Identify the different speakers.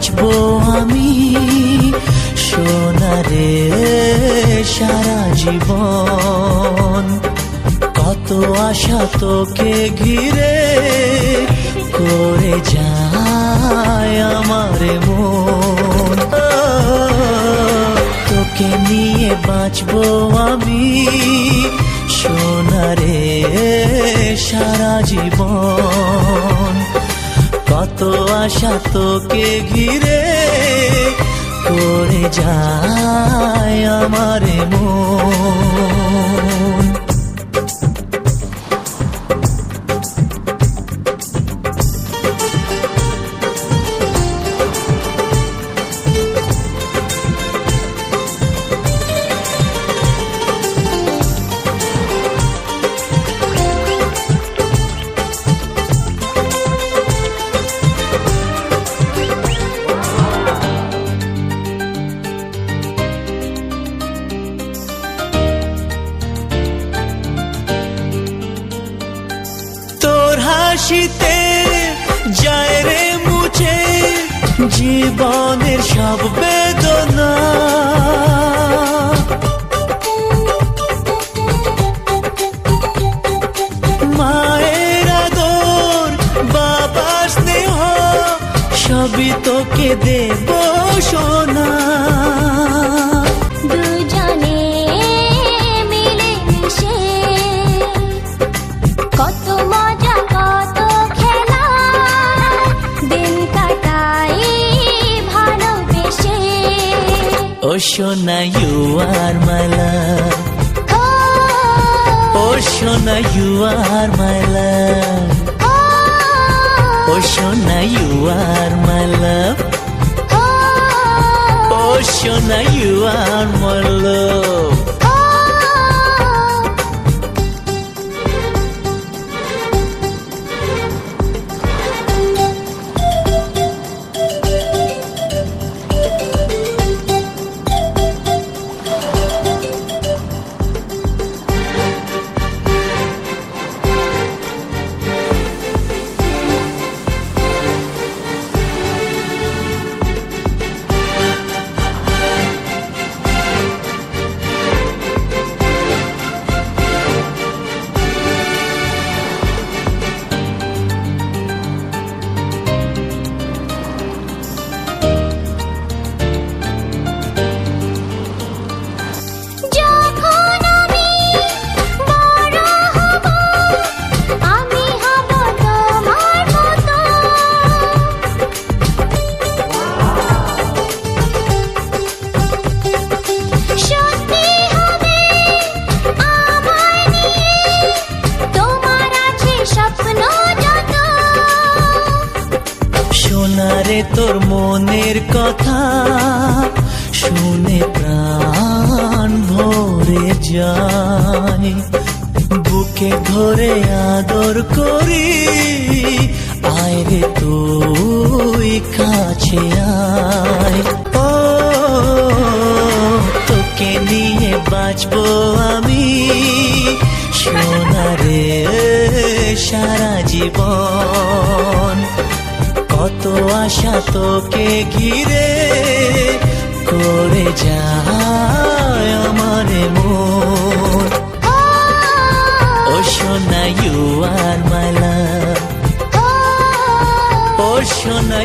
Speaker 1: বাঁচবো আমি সোনারে সারা জীবন। কত আশা তোকে ঘিরে করে যায় আমার মন। তোকে নিয়ে বাঁচবো আমি সোনারে সারা জীবন। কত আশা তোকে ঘিরে করে যায় আমার মন। হাসিতে যায় রে মুছে জীবনের সব বেদনা। মায়ের আদর বাবার স্নেহ সবই তোকে দেব সোনা।
Speaker 2: দুজনে মিলে মিশে কত মজা কত খেলা দিন কাটাই ভালোবেসে।
Speaker 1: ও সোনা you are my love, ও সোনা you are my love, ও সোনা you are my love, ও সোনা you are my love. সোনারে তোর মনের কথা শুনে প্রাণ ভরে যায়। বুকে ধরে আদর করি আয় রে তুই কাছে আয়। ও তোকে নিয়ে বাঁচবো আমি সোনারে সারা জীবন। কত আশা তোকে ঘিরে করে যায় আমার মন। ও সোনা you are my love, ও সোনা